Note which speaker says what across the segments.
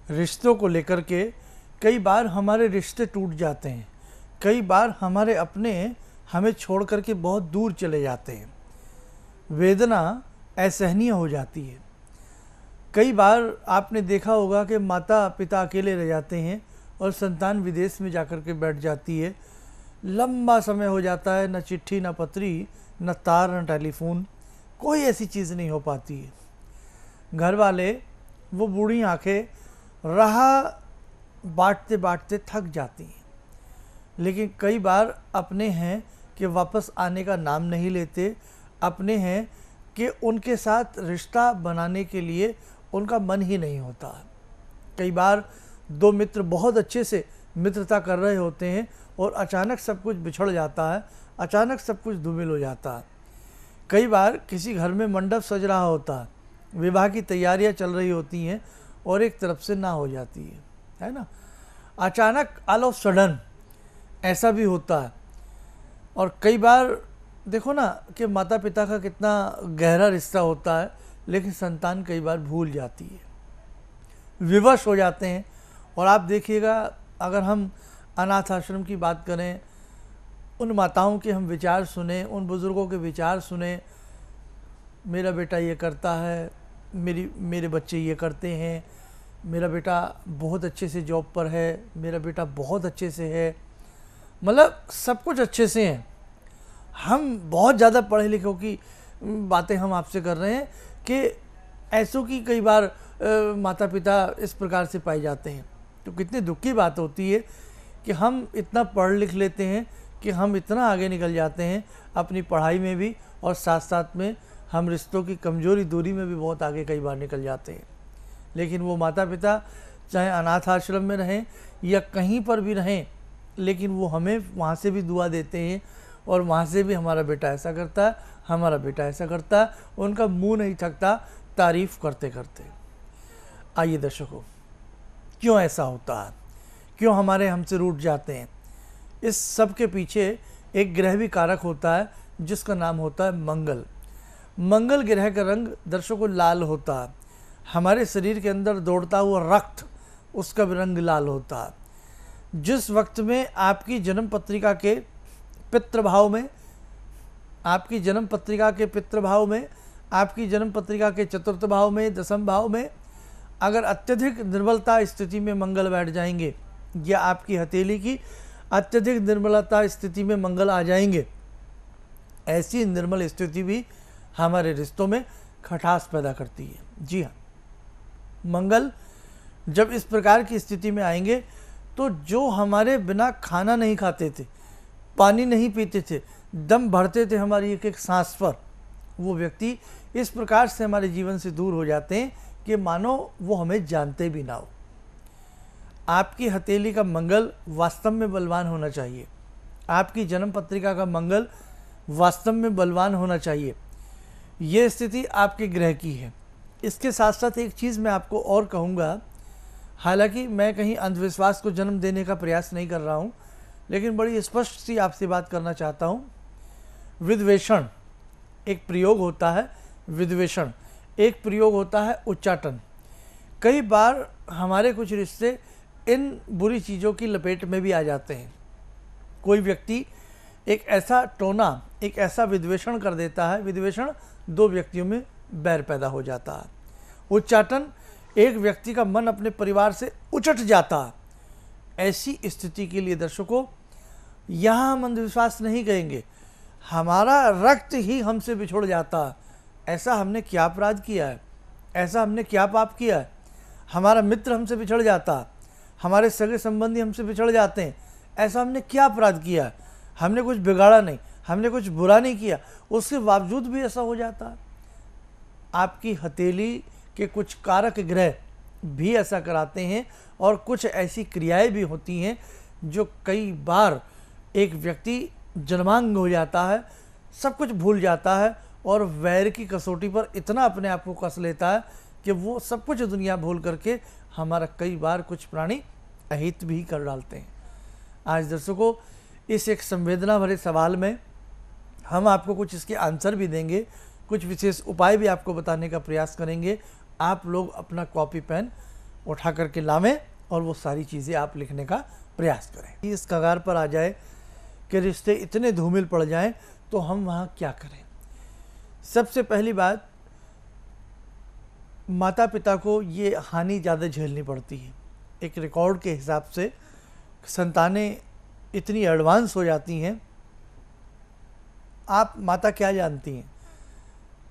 Speaker 1: रिश्तों को लेकर के कई बार हमारे रिश्ते टूट जाते हैं, कई बार हमारे अपने हमें छोड़ कर के बहुत दूर चले जाते हैं, वेदना असहनीय हो जाती है। कई बार आपने देखा होगा कि माता पिता अकेले रह जाते हैं और संतान विदेश में जाकर के बैठ जाती है। लंबा समय हो जाता है, न चिट्ठी न पत्री न तार न टेलीफोन, कोई ऐसी चीज़ नहीं हो पाती है। घर वाले वो बूढ़ी आंखें राह बांटते बांटते थक जाती हैं, लेकिन कई बार अपने हैं कि वापस आने का नाम नहीं लेते, अपने हैं कि उनके साथ रिश्ता बनाने के लिए उनका मन ही नहीं होता। कई बार दो मित्र बहुत अच्छे से मित्रता कर रहे होते हैं और अचानक सब कुछ बिछड़ जाता है, अचानक सब कुछ धूमिल हो जाता है। कई बार किसी घर में मंडप सज रहा होता है, विवाह की तैयारियां चल रही होती हैं और एक तरफ से ना हो जाती है ना, अचानक ऑल ऑफ सडन ऐसा भी होता है। और कई बार देखो ना कि माता पिता का कितना गहरा रिश्ता होता है, लेकिन संतान कई बार भूल जाती है, विवश हो जाते हैं। और आप देखिएगा, अगर हम अनाथ आश्रम की बात करें, उन माताओं के हम विचार सुने, उन बुज़ुर्गों के विचार सुने, मेरा बेटा ये करता है, मेरे बच्चे ये करते हैं, मेरा बेटा बहुत अच्छे से जॉब पर है, मेरा बेटा बहुत अच्छे से है, मतलब सब कुछ अच्छे से हैं। हम बहुत ज़्यादा पढ़े लिखों की बातें हम आपसे कर रहे हैं कि ऐसों की कई बार माता पिता इस प्रकार से पाए जाते हैं। तो कितनी दुख की बात होती है कि हम इतना पढ़ लिख लेते हैं कि हम इतना आगे निकल जाते हैं अपनी पढ़ाई में भी, और साथ साथ में हम रिश्तों की कमज़ोरी दूरी में भी बहुत आगे कई बार निकल जाते हैं। लेकिन वो माता पिता चाहे अनाथ आश्रम में रहें या कहीं पर भी रहें, लेकिन वो हमें वहाँ से भी दुआ देते हैं और वहाँ से भी हमारा बेटा ऐसा करता है, हमारा बेटा ऐसा करता है, उनका मुंह नहीं थकता तारीफ़ करते करते। आइए दर्शकों, क्यों ऐसा होता है, क्यों हमारे हमसे रूठ जाते हैं? इस सब के पीछे एक ग्रह भी कारक होता है जिसका नाम होता है मंगल। मंगल ग्रह का रंग दर्शकों लाल होता है। हमारे शरीर के अंदर दौड़ता हुआ रक्त, उसका भी रंग लाल होता है। जिस वक्त में आपकी जन्म पत्रिका के पितृभाव में, आपकी जन्म पत्रिका के पितृभाव में, आपकी जन्म पत्रिका के चतुर्थ भाव में, दसम भाव में अगर अत्यधिक निर्बलता स्थिति में मंगल बैठ जाएंगे, या आपकी हथेली की अत्यधिक निर्मलता स्थिति में मंगल आ जाएंगे, ऐसी निर्मल स्थिति भी हमारे रिश्तों में खटास पैदा करती है। जी हाँ, मंगल जब इस प्रकार की स्थिति में आएंगे तो जो हमारे बिना खाना नहीं खाते थे, पानी नहीं पीते थे, दम भरते थे हमारी एक एक सांस पर, वो व्यक्ति इस प्रकार से हमारे जीवन से दूर हो जाते हैं कि मानो वो हमें जानते भी ना हो। आपकी हथेली का मंगल वास्तव में बलवान होना चाहिए, आपकी जन्म पत्रिका का मंगल वास्तव में बलवान होना चाहिए। ये स्थिति आपके ग्रह की है। इसके साथ साथ एक चीज़ मैं आपको और कहूँगा, हालांकि मैं कहीं अंधविश्वास को जन्म देने का प्रयास नहीं कर रहा हूँ, लेकिन बड़ी स्पष्ट सी आपसे बात करना चाहता हूँ। विद्वेषण एक प्रयोग होता है, विद्वेषण एक प्रयोग होता है उच्चाटन। कई बार हमारे कुछ रिश्ते इन बुरी चीज़ों की लपेट में भी आ जाते हैं। कोई व्यक्ति एक ऐसा टोना, एक ऐसा विद्वेषण कर देता है, विद्वेषण दो व्यक्तियों में बैर पैदा हो जाता है। उच्चाटन, एक व्यक्ति का मन अपने परिवार से उचट जाता है। ऐसी स्थिति के लिए दर्शकों, यहाँ हम अंधविश्वास नहीं कहेंगे, हमारा रक्त ही हमसे बिछुड़ जाता है। ऐसा हमने क्या अपराध किया है, ऐसा हमने क्या पाप किया है? हमारा मित्र हमसे बिछड़ जाता है, हमारे सगे संबंधी हमसे बिछड़ जाते हैं। ऐसा हमने क्या अपराध किया है? हमने कुछ बिगाड़ा नहीं, हमने कुछ बुरा नहीं किया, उसके बावजूद भी ऐसा हो जाता है। आपकी हथेली के कुछ कारक ग्रह भी ऐसा कराते हैं, और कुछ ऐसी क्रियाएं भी होती हैं जो कई बार एक व्यक्ति जन्मांग हो जाता है, सब कुछ भूल जाता है और वैर की कसौटी पर इतना अपने आप को कस लेता है कि वो सब कुछ दुनिया भूल करके हमारा कई बार कुछ प्राणी अहित भी कर डालते हैं। आज दर्शकों, इस एक संवेदना भरे सवाल में हम आपको कुछ इसके आंसर भी देंगे, कुछ विशेष उपाय भी आपको बताने का प्रयास करेंगे। आप लोग अपना कॉपी पेन उठा करके लावें और वो सारी चीज़ें आप लिखने का प्रयास करें। इस कगार पर आ जाए कि रिश्ते इतने धूमिल पड़ जाएं तो हम वहाँ क्या करें। सबसे पहली बात, माता पिता को ये हानि ज़्यादा झेलनी पड़ती है। एक रिकॉर्ड के हिसाब से संतानें इतनी एडवांस हो जाती हैं। आप माता क्या जानती हैं,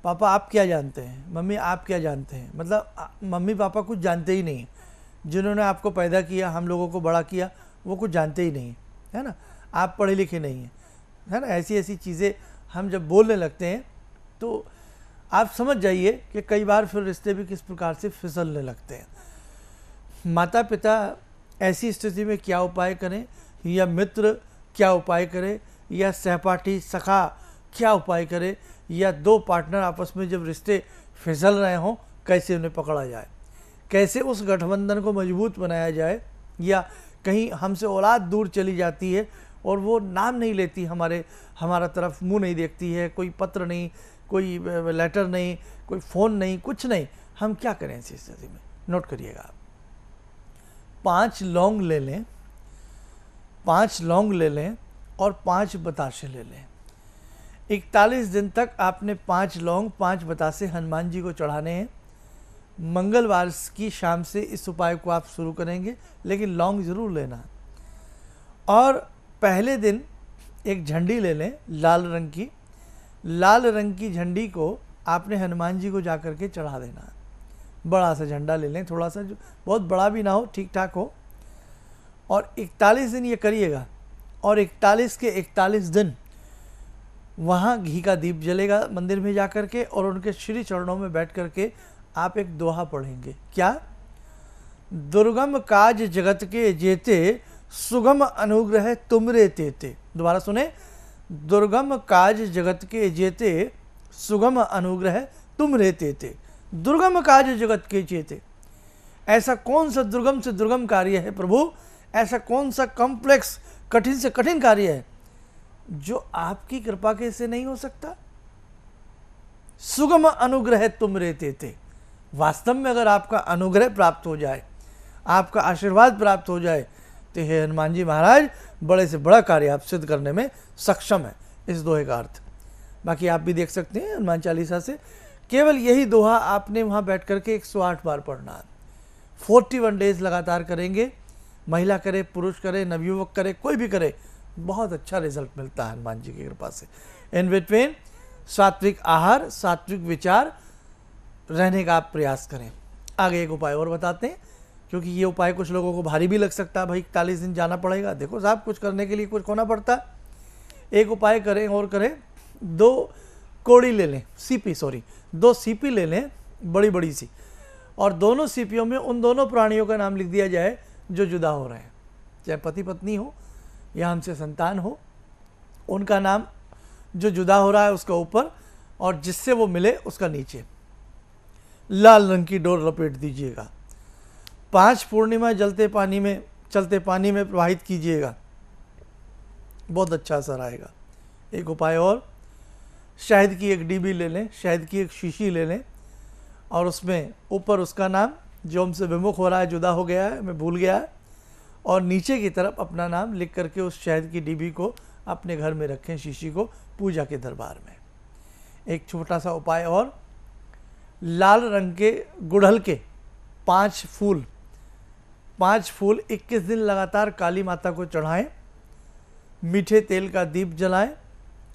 Speaker 1: पापा आप क्या जानते हैं, मम्मी आप क्या जानते हैं, मतलब मम्मी पापा कुछ जानते ही नहीं। जिन्होंने आपको पैदा किया, हम लोगों को बड़ा किया, वो कुछ जानते ही नहीं, है ना। आप पढ़े लिखे नहीं हैं, है ना। ऐसी ऐसी चीज़ें हम जब बोलने लगते हैं तो आप समझ जाइए कि कई बार फिर रिश्ते भी किस प्रकार से फिसलने लगते हैं। माता पिता ऐसी स्थिति में क्या उपाय करें, या मित्र क्या उपाय करे, या सहपाठी सखा क्या उपाय करे, या दो पार्टनर आपस में जब रिश्ते फिसल रहे हों कैसे उन्हें पकड़ा जाए, कैसे उस गठबंधन को मजबूत बनाया जाए। या कहीं हमसे औलाद दूर चली जाती है और वो नाम नहीं लेती, हमारा तरफ मुंह नहीं देखती है, कोई पत्र नहीं, कोई लेटर नहीं, कोई फ़ोन नहीं, कुछ नहीं, हम क्या करें ऐसी स्थिति में। नोट करिएगा आप, 5 लौंग ले लें, 5 लौंग ले लें और 5 बताशे ले लें। 41 दिन तक आपने 5 लौंग 5 बतासे हनुमान जी को चढ़ाने हैं। मंगलवार की शाम से इस उपाय को आप शुरू करेंगे, लेकिन लौंग ज़रूर लेना। और पहले दिन एक झंडी ले लें लाल रंग की। लाल रंग की झंडी को आपने हनुमान जी को जा कर के चढ़ा देना। बड़ा सा झंडा ले लें, थोड़ा सा, जो बहुत बड़ा भी ना हो, ठीक ठाक हो। और 41 दिन ये करिएगा, और 41 के 41 दिन वहाँ घी का दीप जलेगा मंदिर में जा कर के, और उनके श्री चरणों में बैठ कर के आप एक दोहा पढ़ेंगे। क्या? दुर्गम काज जगत के जेते, सुगम अनुग्रह तुमरे तेते। दोबारा सुने, दुर्गम काज जगत के जेते, सुगम अनुग्रह तुमरे तेते। दुर्गम काज जगत के जेते, ऐसा कौन सा दुर्गम से दुर्गम कार्य है प्रभु, ऐसा कौन सा कॉम्प्लेक्स, कठिन से कठिन कार्य है जो आपकी कृपा के से नहीं हो सकता। सुगम अनुग्रह तुमरे तेते। वास्तव में अगर आपका अनुग्रह प्राप्त हो जाए, आपका आशीर्वाद प्राप्त हो जाए, तो हे हनुमान जी महाराज बड़े से बड़ा कार्य आप सिद्ध करने में सक्षम है। इस दोहे का अर्थ बाकी आप भी देख सकते हैं हनुमान चालीसा से। केवल यही दोहा आपने वहाँ बैठ करके 108 बार पढ़ना है। 41 डेज लगातार करेंगे, महिला करे, पुरुष करे, नवयुवक करे, कोई भी करे, बहुत अच्छा रिजल्ट मिलता है हनुमान जी की कृपा से। इन बिटवीन सात्विक आहार, सात्विक विचार रहने का आप प्रयास करें। आगे एक उपाय और बताते हैं, क्योंकि ये उपाय कुछ लोगों को भारी भी लग सकता है। भाई 41 दिन जाना पड़ेगा, देखो साहब कुछ करने के लिए कुछ होना पड़ता है। एक उपाय करें और करें, 2 कोड़ी ले लें, दो सीपी ले लें, बड़ी बड़ी सी, और दोनों सीपियों में उन दोनों प्राणियों का नाम लिख दिया जाए जो जुदा हो रहे हैं, चाहे पति पत्नी हो या हमसे संतान हो, उनका नाम जो जुदा हो रहा है उसका ऊपर, और जिससे वो मिले उसका नीचे लाल रंग की डोर लपेट दीजिएगा। 5 पूर्णिमा चलते पानी में प्रवाहित कीजिएगा, बहुत अच्छा असर आएगा। एक उपाय और, शहद की एक डिब्बी ले लें, शहद की एक शीशी ले लें, और उसमें ऊपर उसका नाम जो हमसे विमुख हो रहा है, जुदा हो गया है, मैं भूल गया है, और नीचे की तरफ अपना नाम लिख करके उस शहद की डिब्बी को अपने घर में रखें, शीशी को, पूजा के दरबार में। एक छोटा सा उपाय और, लाल रंग के गुड़हल के 5 फूल 21 दिन लगातार काली माता को चढ़ाएं, मीठे तेल का दीप जलाएं,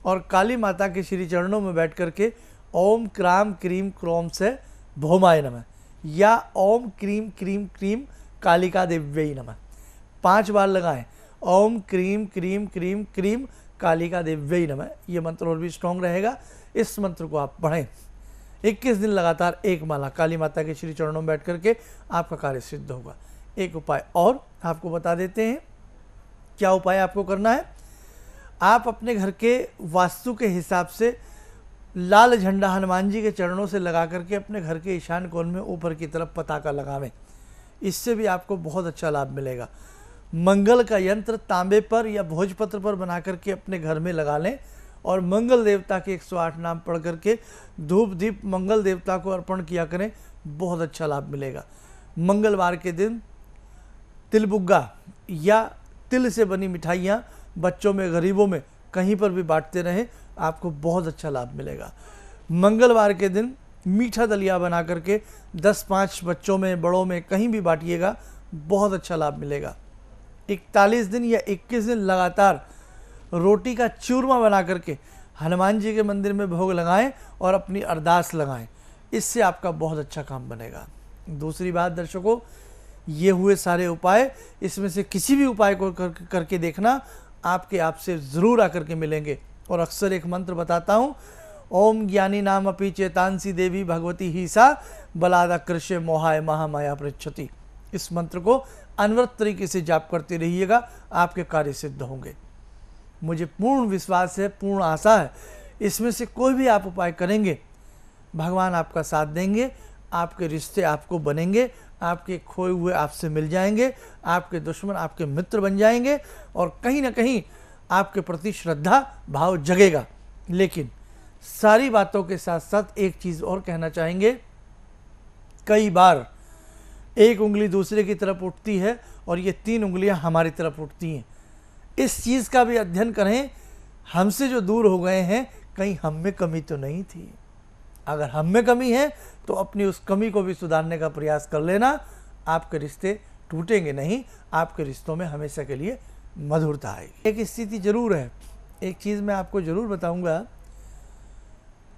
Speaker 1: और काली माता के श्री चरणों में बैठ करके ओम क्राम क्रीम क्रोम से भौमाय नमः, या ओम क्रीम क्रीम क्रीम कालिका देव्यै नमः 5 बार लगाएं। ओम क्रीम क्रीम क्रीम क्रीम कालिका देव्यै नमः, ये मंत्र और भी स्ट्रॉन्ग रहेगा। इस मंत्र को आप पढ़ें 21 दिन लगातार, एक माला काली माता के श्री चरणों में बैठ करके, आपका कार्य सिद्ध होगा। एक उपाय और आपको बता देते हैं, क्या उपाय आपको करना है। आप अपने घर के वास्तु के हिसाब से लाल झंडा हनुमान जी के चरणों से लगा करके अपने घर के ईशान कोण में ऊपर की तरफ पताका लगावें, इससे भी आपको बहुत अच्छा लाभ मिलेगा। मंगल का यंत्र तांबे पर या भोजपत्र पर बना करके अपने घर में लगा लें, और मंगल देवता के 108 नाम पढ़ करके धूप दीप मंगल देवता को अर्पण किया करें, बहुत अच्छा लाभ मिलेगा। मंगलवार के दिन तिलबुग्गा या तिल से बनी मिठाइयाँ बच्चों में, गरीबों में कहीं पर भी बांटते रहें, आपको बहुत अच्छा लाभ मिलेगा। मंगलवार के दिन मीठा दलिया बना करके 10-5 बच्चों में, बड़ों में कहीं भी बांटिएगा, बहुत अच्छा लाभ मिलेगा। 41 दिन या 21 दिन लगातार रोटी का चूरमा बना करके हनुमान जी के मंदिर में भोग लगाएं और अपनी अरदास लगाएं, इससे आपका बहुत अच्छा काम बनेगा। दूसरी बात दर्शकों, ये हुए सारे उपाय, इसमें से किसी भी उपाय को करके देखना, आपके आप से ज़रूर आकर के मिलेंगे। और अक्सर एक मंत्र बताता हूँ, ओम ज्ञानी नाम अपि चेतांसी देवी भगवती ही सा बलादा कृष्य मोहाय महामाया पृच्छति। इस मंत्र को अनवरत तरीके से जाप करते रहिएगा, आपके कार्य सिद्ध होंगे। मुझे पूर्ण विश्वास है, पूर्ण आशा है, इसमें से कोई भी आप उपाय करेंगे, भगवान आपका साथ देंगे, आपके रिश्ते आपको बनेंगे, आपके खोए हुए आपसे मिल जाएंगे, आपके दुश्मन आपके मित्र बन जाएंगे और कहीं ना कहीं आपके प्रति श्रद्धा भाव जगेगा। लेकिन सारी बातों के साथ साथ एक चीज़ और कहना चाहेंगे, कई बार एक उंगली दूसरे की तरफ उठती है और ये 3 उंगलियां हमारी तरफ उठती हैं। इस चीज़ का भी अध्ययन करें, हमसे जो दूर हो गए हैं, कहीं हम में कमी तो नहीं थी। अगर हम में कमी है तो अपनी उस कमी को भी सुधारने का प्रयास कर लेना, आपके रिश्ते टूटेंगे नहीं, आपके रिश्तों में हमेशा के लिए मधुरता आएगी। एक स्थिति जरूर है, एक चीज़ मैं आपको ज़रूर बताऊंगा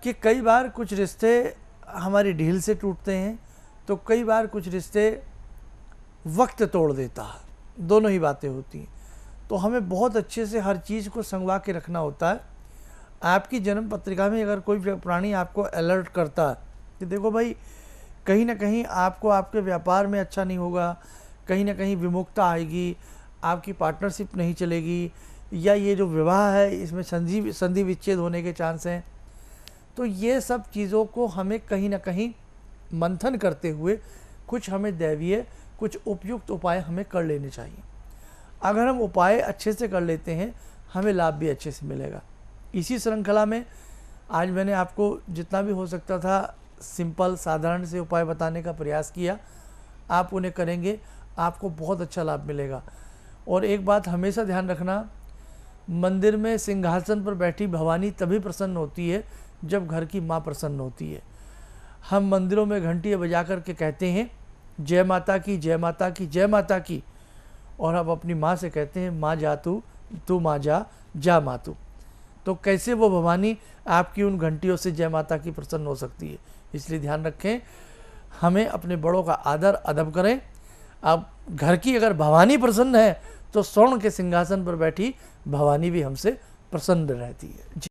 Speaker 1: कि कई बार कुछ रिश्ते हमारी ढील से टूटते हैं, तो कई बार कुछ रिश्ते वक्त तोड़ देता है, दोनों ही बातें होती हैं। तो हमें बहुत अच्छे से हर चीज़ को संगवा के रखना होता है। आपकी जन्म पत्रिका में अगर कोई प्राणी आपको अलर्ट करता है कि देखो भाई, कहीं ना कहीं आपको आपके व्यापार में अच्छा नहीं होगा, कहीं ना कहीं विमुखता आएगी, आपकी पार्टनरशिप नहीं चलेगी, या ये जो विवाह है इसमें संधि विच्छेद होने के चांस हैं, तो ये सब चीज़ों को हमें कहीं ना कहीं मंथन करते हुए कुछ हमें दैवीय, कुछ उपयुक्त उपाय हमें कर लेने चाहिए। अगर हम उपाय अच्छे से कर लेते हैं, हमें लाभ भी अच्छे से मिलेगा। इसी श्रृंखला में आज मैंने आपको जितना भी हो सकता था सिंपल साधारण से उपाय बताने का प्रयास किया। आप उन्हें करेंगे, आपको बहुत अच्छा लाभ मिलेगा। और एक बात हमेशा ध्यान रखना, मंदिर में सिंहासन पर बैठी भवानी तभी प्रसन्न होती है जब घर की माँ प्रसन्न होती है। हम मंदिरों में घंटियाँ बजा कर के कहते हैं जय माता की, जय माता की, जय माता की, और हम अपनी माँ से कहते हैं माँ जा तू माँ जा माँ तू। तो कैसे वो भवानी आपकी उन घंटियों से जय माता की प्रसन्न हो सकती है। इसलिए ध्यान रखें, हमें अपने बड़ों का आदर अदब करें। अब घर की अगर भवानी प्रसन्न है तो स्वर्ण के सिंहासन पर बैठी भवानी भी हमसे प्रसन्न रहती है।